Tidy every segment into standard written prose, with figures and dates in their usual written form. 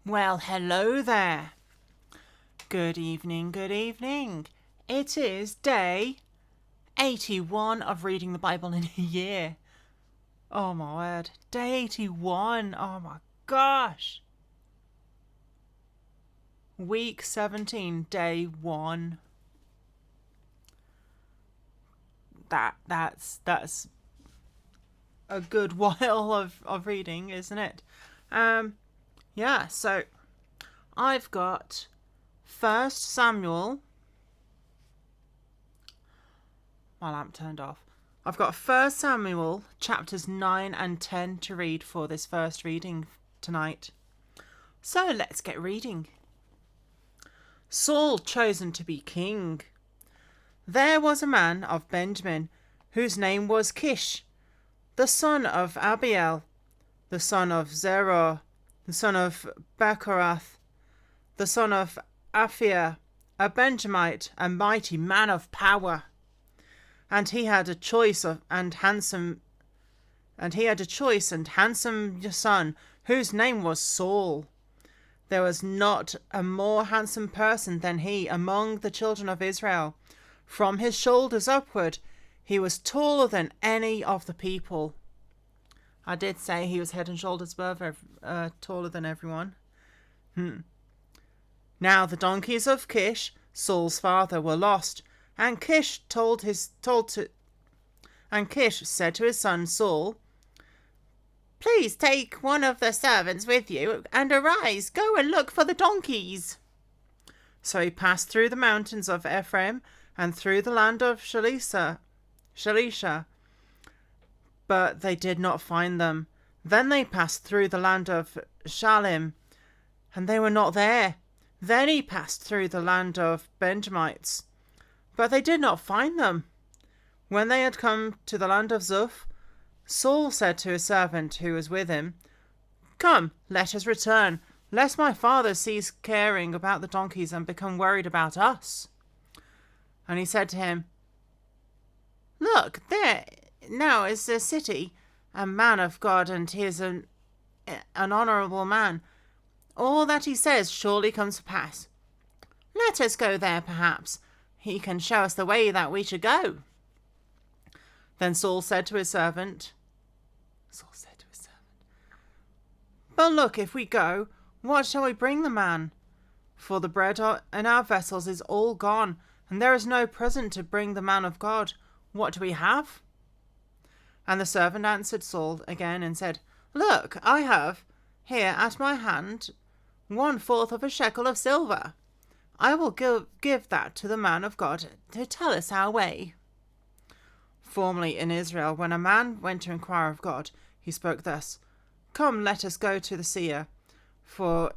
Well, hello there. Good evening, good evening. It is day 81 of reading the Bible in a year. Oh my word. Day 81. Oh my gosh. Week 17, day 1. That's a good while of reading, isn't it? Yeah, so I've got 1 Samuel. My lamp turned off. I've got 1 Samuel chapters 9 and 10 to read for this first reading tonight. So let's get reading. Saul chosen to be king. There was a man of Benjamin whose name was Kish, the son of Abiel, the son of Zerah, the son of Bechorath, the son of Aphia, a Benjamite, a mighty man of power. And he had a choice and handsome son, whose name was Saul. There was not a more handsome person than he among the children of Israel. From his shoulders upward, he was taller than any of the people. I did say he was head and shoulders above, taller than everyone. Now the donkeys of Kish, Saul's father, were lost, and Kish said to his son Saul, "Please take one of the servants with you, and arise, go and look for the donkeys." So he passed through the mountains of Ephraim and through the land of Shalisha, but they did not find them. Then they passed through the land of Shalim, and they were not there. Then he passed through the land of Benjamites, but they did not find them. When they had come to the land of Zuph, Saul said to his servant who was with him, "Come, let us return, lest my father cease caring about the donkeys and become worried about us." And he said to him, "Look, there now is the city, a man of God, and he is an honourable man. All that he says surely comes to pass. Let us go there, perhaps. He can show us the way that we should go." Then Saul said to his servant, "But look, if we go, what shall we bring the man? For the bread in our vessels is all gone, and there is no present to bring the man of God. What do we have?" And the servant answered Saul again and said, "Look, I have here at my hand 1/4 of a shekel of silver. I will give that to the man of God to tell us our way." Formerly in Israel, when a man went to inquire of God, he spoke thus, "Come, let us go to the seer." For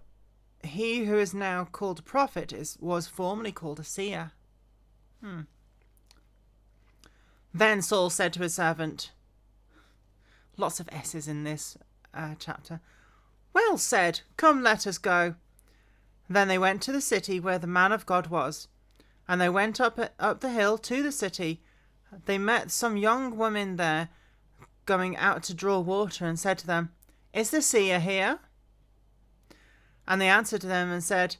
he who is now called a prophet was formerly called a seer. Then Saul said to his servant, lots of S's in this chapter, "Well said, come, let us go." Then they went to the city where the man of God was, and they went up the hill to the city. They met some young women there going out to draw water, and said to them, "Is the seer here?" And they answered them and said,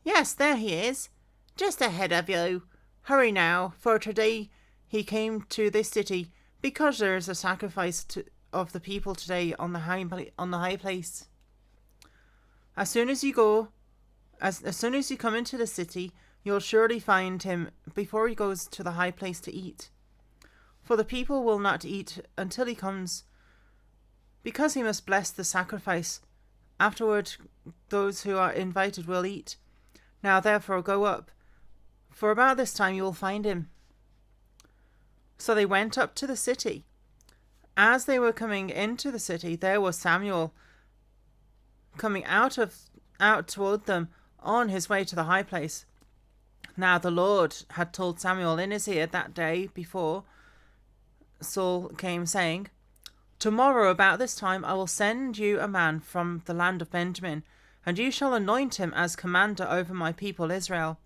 "Yes, there he is, just ahead of you. Hurry now, for today he came to this city, because there is a sacrifice of the people today on the high place. As soon as you come into the city, you'll surely find him before he goes to the high place to eat. For the people will not eat until he comes, because he must bless the sacrifice. Afterward, those who are invited will eat. Now therefore go up, for about this time you will find him." So they went up to the city. As they were coming into the city, there was Samuel coming out toward them on his way to the high place. Now the Lord had told Samuel in his ear that day before Saul came, saying, "Tomorrow about this time I will send you a man from the land of Benjamin, and you shall anoint him as commander over my people Israel,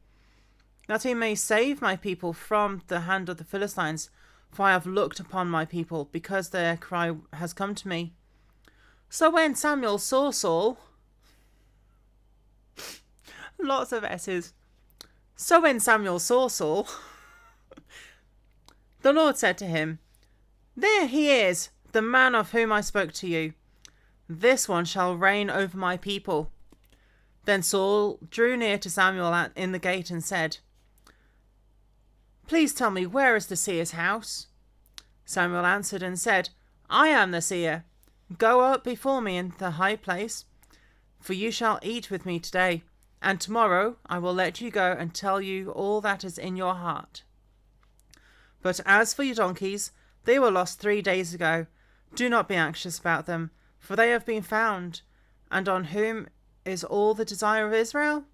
that he may save my people from the hand of the Philistines, for I have looked upon my people, because their cry has come to me." So when Samuel saw Saul, Lots of S's. So when Samuel saw Saul, the Lord said to him, "There he is, the man of whom I spoke to you. This one shall reign over my people." Then Saul drew near to Samuel in the gate and said, "Please tell me, where is the seer's house?" Samuel answered and said, "I am the seer. Go up before me in the high place, for you shall eat with me today, and tomorrow I will let you go and tell you all that is in your heart. But as for your donkeys, they were lost 3 days ago. Do not be anxious about them, for they have been found. And on whom is all the desire of Israel?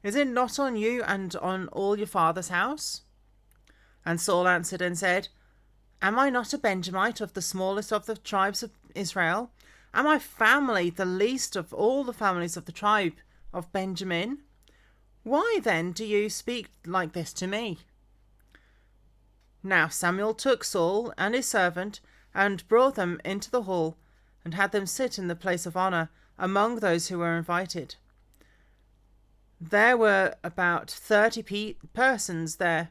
Is it not on you and on all your father's house?" And Saul answered and said, "Am I not a Benjamite of the smallest of the tribes of Israel? Am my family the least of all the families of the tribe of Benjamin? Why then do you speak like this to me?" Now Samuel took Saul and his servant and brought them into the hall and had them sit in the place of honour among those who were invited. There were about 30 persons there.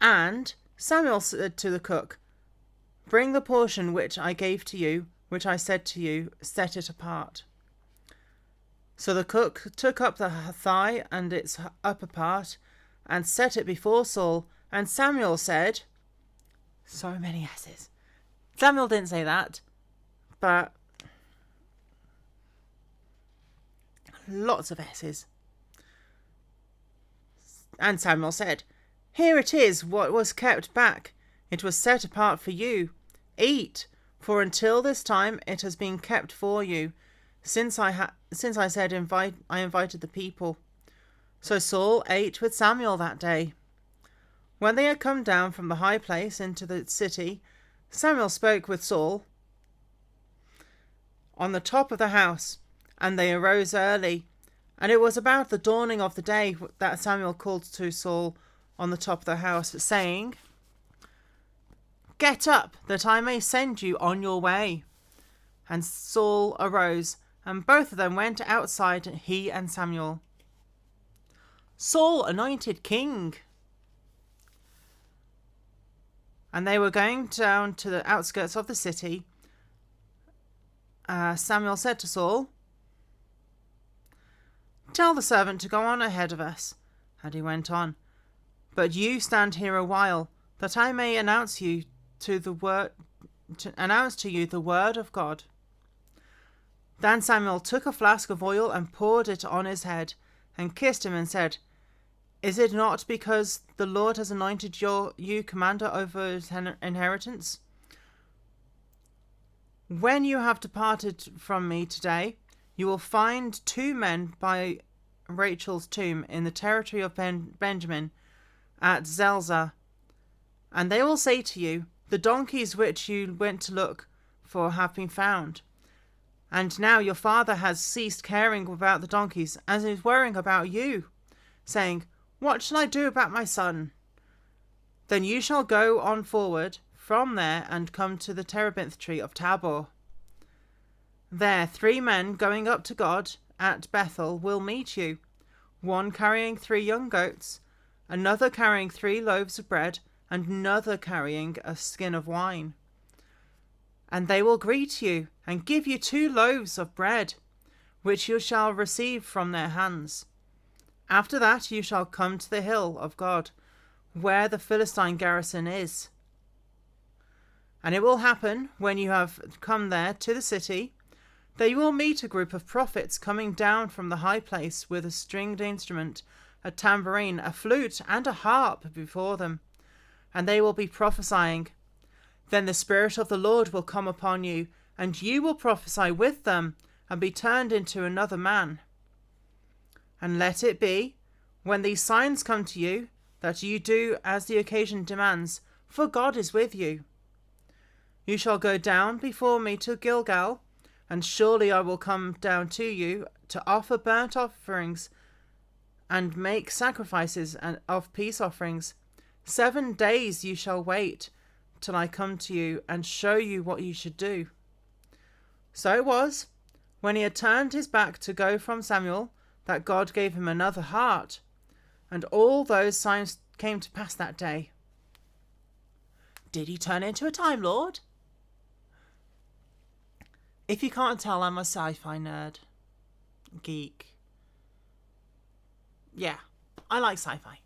And Samuel said to the cook, "Bring the portion which I gave to you, which I said to you, set it apart." So the cook took up the thigh and its upper part and set it before Saul. And Samuel said, so many S's. Samuel didn't say that, but lots of S's. And Samuel said, "Here it is, what was kept back. It was set apart for you. Eat, for until this time it has been kept for you, since I said I invited the people." So Saul ate with Samuel that day. When they had come down from the high place into the city, Samuel spoke with Saul on the top of the house, and they arose early. And it was about the dawning of the day that Samuel called to Saul on the top of the house, saying, "Get up, that I may send you on your way." And Saul arose, and both of them went outside, he and Samuel. Saul anointed king. And they were going down to the outskirts of the city. Samuel said to Saul, "Tell the servant to go on ahead of us." And he went on. "But you stand here a while, that I may announce to you the word of God." Then Samuel took a flask of oil and poured it on his head, and kissed him, and said, "Is it not because the Lord has anointed you commander over his inheritance? When you have departed from me today, you will find 2 men by Rachel's tomb in the territory of Benjamin at Zelzah. And they will say to you, 'The donkeys which you went to look for have been found.' And now your father has ceased caring about the donkeys and is worrying about you, saying, 'What shall I do about my son?' Then you shall go on forward from there and come to the terebinth tree of Tabor. There 3 men going up to God at Bethel will meet you, one carrying 3 young goats, another carrying 3 loaves of bread, and another carrying a skin of wine. And they will greet you and give you 2 loaves of bread, which you shall receive from their hands. After that you shall come to the hill of God, where the Philistine garrison is. And it will happen, when you have come there to the city, that you will meet a group of prophets coming down from the high place with a stringed instrument, a tambourine, a flute, and a harp before them, and they will be prophesying. Then the Spirit of the Lord will come upon you, and you will prophesy with them, and be turned into another man. And let it be, when these signs come to you, that you do as the occasion demands, for God is with you. You shall go down before me to Gilgal, and surely I will come down to you to offer burnt offerings and make sacrifices of peace offerings. 7 days you shall wait till I come to you and show you what you should do." So it was, when he had turned his back to go from Samuel, that God gave him another heart, and all those signs came to pass that day. Did he turn into a Time Lord? If you can't tell, I'm a sci-fi nerd. Geek. Yeah, I like sci-fi.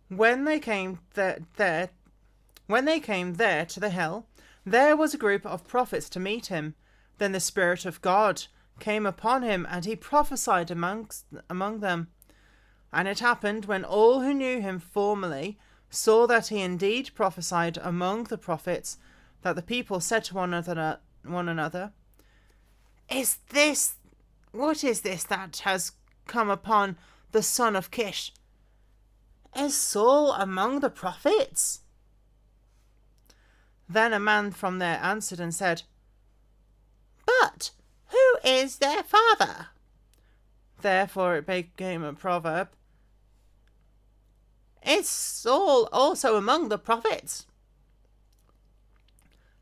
When they came there to the hill, there was a group of prophets to meet him. Then the Spirit of God came upon him, and he prophesied among them. And it happened, when all who knew him formerly saw that he indeed prophesied among the prophets, that the people said to one another, what is this that has come upon the son of Kish? Is Saul among the prophets? Then a man from there answered and said, But who is their father? Therefore it became a proverb, Is Saul also among the prophets?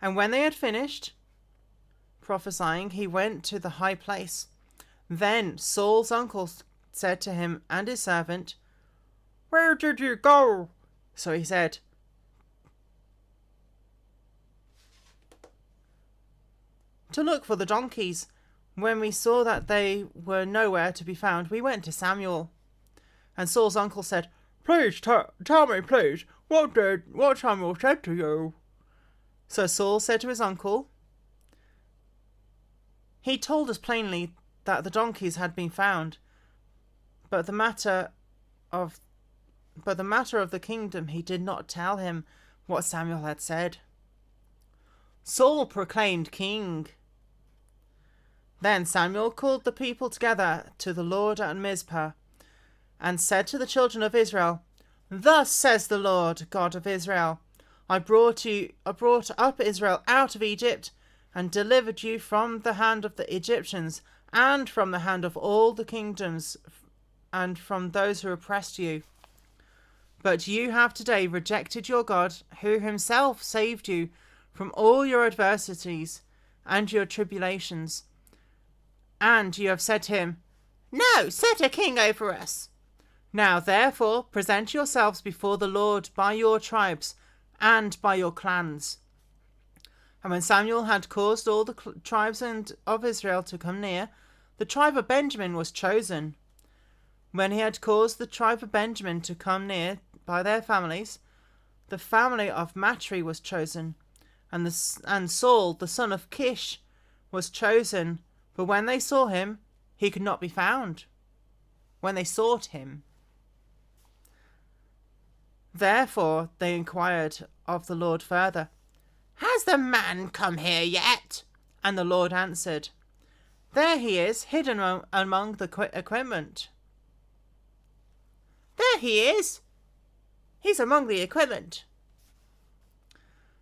And when they had finished prophesying, he went to the high place. Then Saul's uncle said to him and his servant, Where did you go? So he said, To look for the donkeys. When we saw that they were nowhere to be found, we went to Samuel. And Saul's uncle said, Please tell me, please, what Samuel said to you? So Saul said to his uncle, He told us plainly that the donkeys had been found, but the matter of the kingdom he did not tell him what Samuel had said. Saul proclaimed king. Then Samuel called the people together to the Lord at Mizpah, and said to the children of Israel, Thus says the Lord God of Israel, I brought up Israel out of Egypt, and delivered you from the hand of the Egyptians, and from the hand of all the kingdoms, and from those who oppressed you. But you have today rejected your God, who himself saved you from all your adversities and your tribulations. And you have said to him, No, set a king over us. Now therefore present yourselves before the Lord by your tribes and by your clans. And when Samuel had caused all the tribes of Israel to come near, the tribe of Benjamin was chosen. When he had caused the tribe of Benjamin to come near by their families, the family of Matri was chosen, and Saul the son of Kish was chosen. But when they saw him, he could not be found. When they sought him. Therefore they inquired of the Lord further, Has the man come here yet? And the Lord answered, There he is, hidden among the equipment. There he is. He's among the equipment.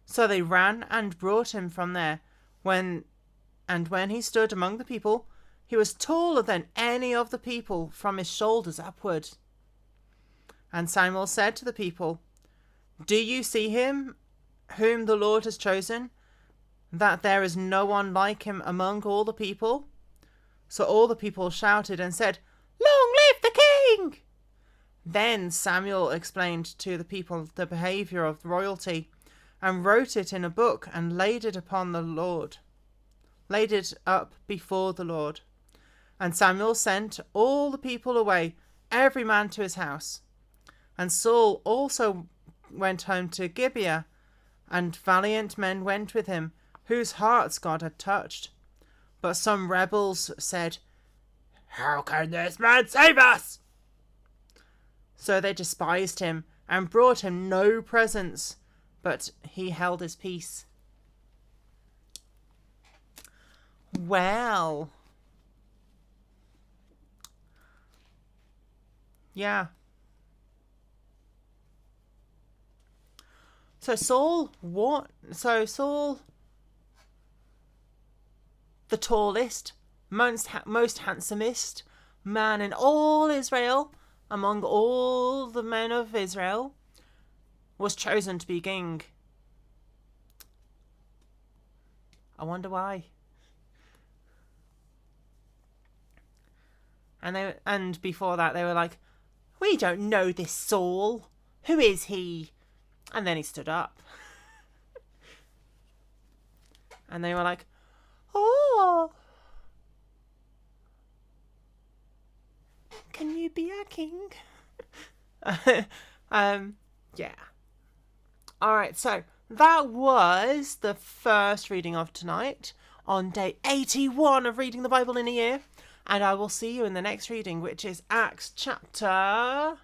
So they ran and brought him from there. When he stood among the people, he was taller than any of the people from his shoulders upward. And Samuel said to the people, Do you see him whom the Lord has chosen, that there is no one like him among all the people? So all the people shouted and said, Long live the king! Then Samuel explained to the people the behaviour of royalty, and wrote it in a book, and laid it up before the Lord. And Samuel sent all the people away, every man to his house. And Saul also went home to Gibeah, and valiant men went with him, whose hearts God had touched. But some rebels said, How can this man save us? So they despised him, and brought him no presents, but he held his peace. Well, yeah. So Saul, the tallest, most handsomest man in all Israel, among all the men of Israel, was chosen to be king. I wonder why. And before that they were like, we don't know this Saul. Who is he? And then he stood up. And they were like, oh, can you be our king? Yeah. All right, so that was the first reading of tonight on day 81 of reading the Bible in a year. And I will see you in the next reading, which is Acts chapter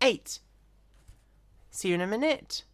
8. See you in a minute.